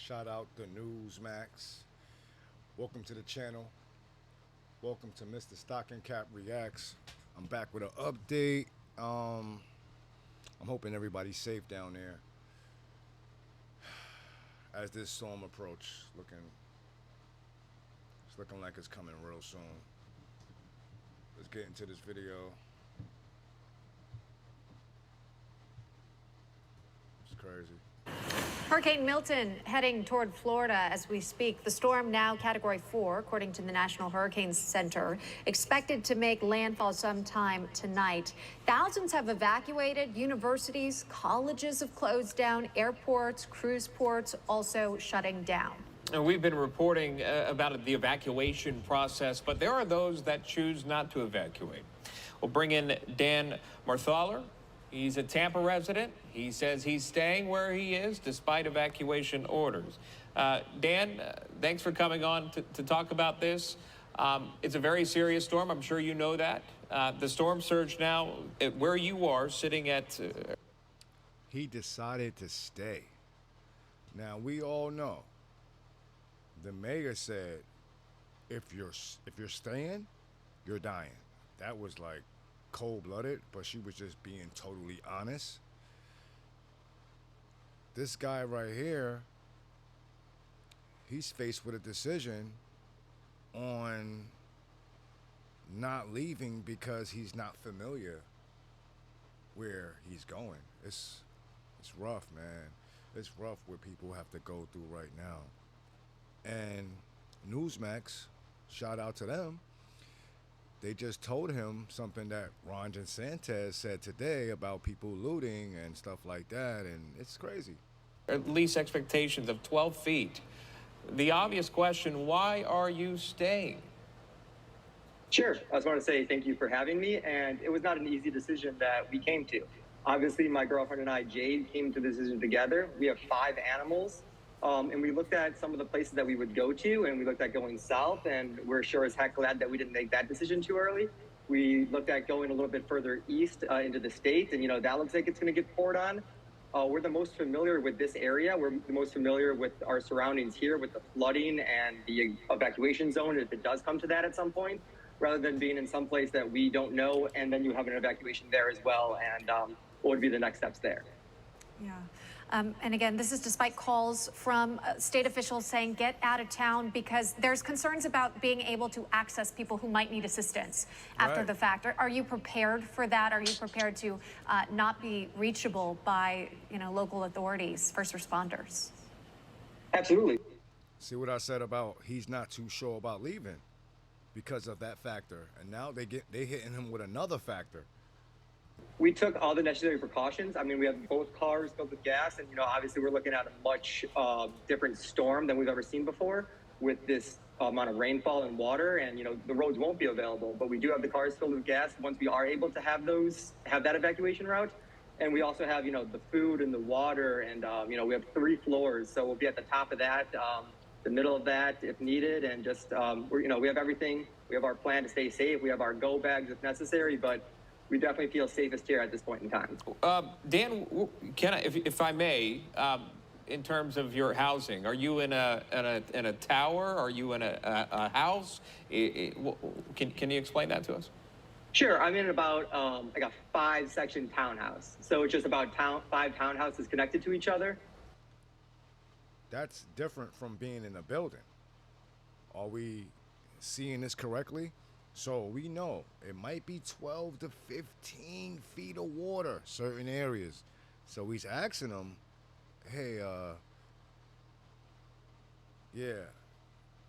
Shout out the Newsmax. Welcome to the channel. Welcome to Mr. Stocking Cap Reacts. I'm back with an update. I'm hoping everybody's safe down there as this storm approach. It's looking like it's coming real soon. Let's get into this video. It's crazy. Hurricane Milton heading toward Florida as we speak. The storm, now Category 4, according to the National Hurricane Center, expected to make landfall sometime tonight. Thousands have evacuated. Universities, colleges have closed down. Airports, cruise ports also shutting down. And we've been reporting about the evacuation process, but there are those that choose not to evacuate. We'll bring in Dan Marthaler. He's a Tampa resident. He says he's staying where he is despite evacuation orders. Dan, thanks for coming on to talk about this. It's a very serious storm. I'm sure you know that. The storm surge now, at where you are, sitting at... He decided to stay. Now, we all know, the mayor said, if you're staying, you're dying. That was like cold-blooded, but she was just being totally honest. This guy right here, he's faced with a decision on not leaving because he's not familiar where he's going. It's rough, man. It's rough what people have to go through right now. And Newsmax, shout out to them. They just told him something that Ron DeSantis said today about people looting and stuff like that, and it's crazy. At least expectations of 12 feet. The obvious question, why are you staying? Sure. I just want to say thank you for having me, and it was not an easy decision that we came to. Obviously, my girlfriend and I, Jade, came to the decision together. We have 5 animals. And we looked at some of the places that we would go to, and we looked at going south, and we're sure as heck glad that we didn't make that decision too early. We looked at going a little bit further east into the state, and that looks like it's going to get poured on. We're the most familiar with this area. We're the most familiar with our surroundings here, with the flooding and the evacuation zone, if it does come to that at some point, rather than being in some place that we don't know, and then you have an evacuation there as well, and what would be the next steps there. Yeah. And again, this is despite calls from state officials saying get out of town because there's concerns about being able to access people who might need assistance after the fact. Are you prepared for that? Are you prepared to not be reachable by local authorities, first responders? Absolutely. See what I said about he's not too sure about leaving because of that factor, and now they hitting him with another factor. We took all the necessary precautions. I mean, we have both cars filled with gas, and obviously we're looking at a much different storm than we've ever seen before with this amount of rainfall and water, and the roads won't be available. But we do have the cars filled with gas once we are able to have that evacuation route, and we also have the food and the water, and we have 3 floors, so we'll be at the top of that, the middle of that if needed, and just we have everything. We have our plan to stay safe. We have our go bags if necessary, but we definitely feel safest here at this point in time. Dan, can I, if I may, in terms of your housing, are you in a tower? Are you in a house? Can you explain that to us? Sure. I'm in about like a 5-section townhouse. So it's just about 5 townhouses connected to each other. That's different from being in a building. Are we seeing this correctly? So we know it might be 12 to 15 feet of water, certain areas. So he's asking them, hey, yeah,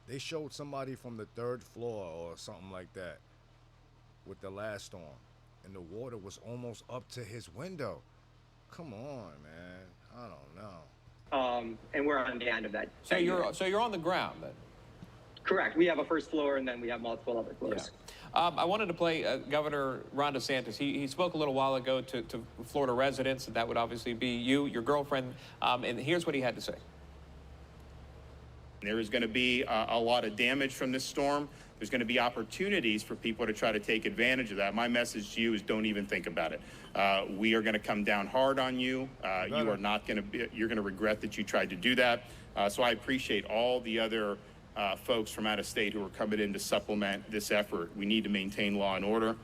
they showed somebody from the 3rd floor or something like that with the last storm, and the water was almost up to his window. Come on, man. I don't know. And we're on the end of that. So you're on the ground then? Correct. We have a 1st floor, and then we have multiple other floors. Yeah. I wanted to play Governor Ron DeSantis. He spoke a little while ago to Florida residents, and that would obviously be you, your girlfriend, and here's what he had to say. There is going to be a lot of damage from this storm. There's going to be opportunities for people to try to take advantage of that. My message to you is don't even think about it. We are going to come down hard on you. You are not going to be, you're going to regret that you tried to do that. So I appreciate all the other folks from out of state who are coming in to supplement this effort. We need to maintain law and order.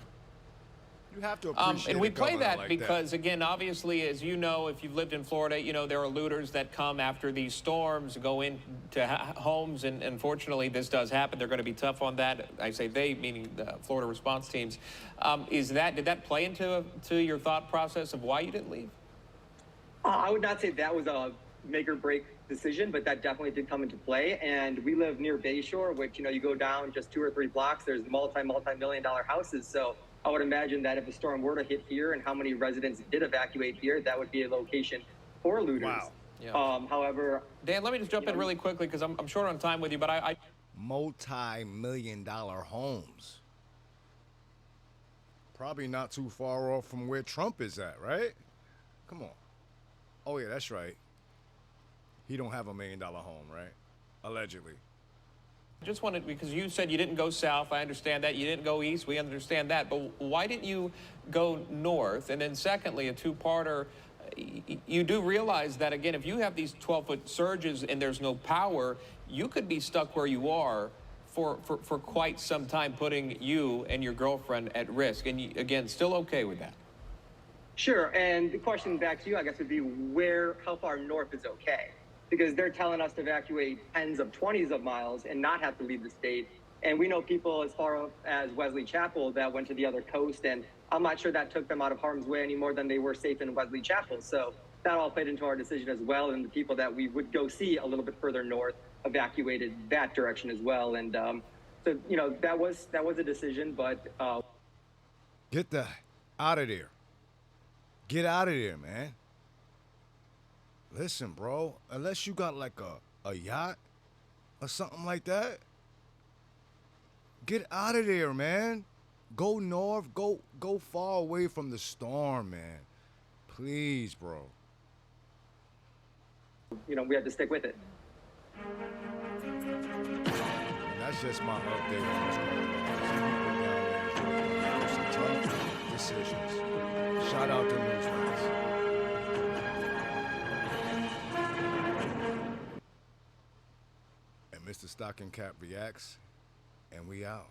You have to appreciate and we a play governor that like because, again, obviously, as you know, if you've lived in Florida, you know, there are looters that come after these storms, go into homes, and unfortunately, this does happen. They're going to be tough on that. I say they, meaning the Florida response teams. Did that play into your thought process of why you didn't leave? I would not say that was a make or break decision, but that definitely did come into play. And we live near Bayshore, which, you know, you go down just 2 or 3 blocks, there's multi-million-dollar houses. So I would imagine that if a storm were to hit here and how many residents did evacuate here, that would be a location for looters. Wow. Yeah. However, Dan, let me just jump in really quickly because I'm short on time with you, but I multi-million-dollar homes. Probably not too far off from where Trump is at, right? Come on. Oh, yeah, that's right. He don't have $1 million home, right? Allegedly. just wanted, because you said you didn't go south, I understand that. You didn't go east, we understand that. But why didn't you go north? And then secondly, a two-parter, you do realize that, again, if you have these 12-foot surges and there's no power, you could be stuck where you are for quite some time, putting you and your girlfriend at risk. And you, again, still okay with that? Sure, and the question back to you, I guess, would be how far north is okay? Because they're telling us to evacuate tens of 20s of miles and not have to leave the state. And we know people as far as Wesley Chapel that went to the other coast, and I'm not sure that took them out of harm's way any more than they were safe in Wesley Chapel. So that all played into our decision as well, and the people that we would go see a little bit further north evacuated that direction as well. And so, you know, that was a decision, but... Get the out of there. Get out of there, man. Listen, bro, unless you got like a yacht or something like that, get out of there, man. Go north, go far away from the storm, man. Please, bro. You know, we have to stick with it. And that's just my update on what's going on. Some tough decisions. Shout out to Newsmax. And Mr. Stocking Cap reacts, and we out.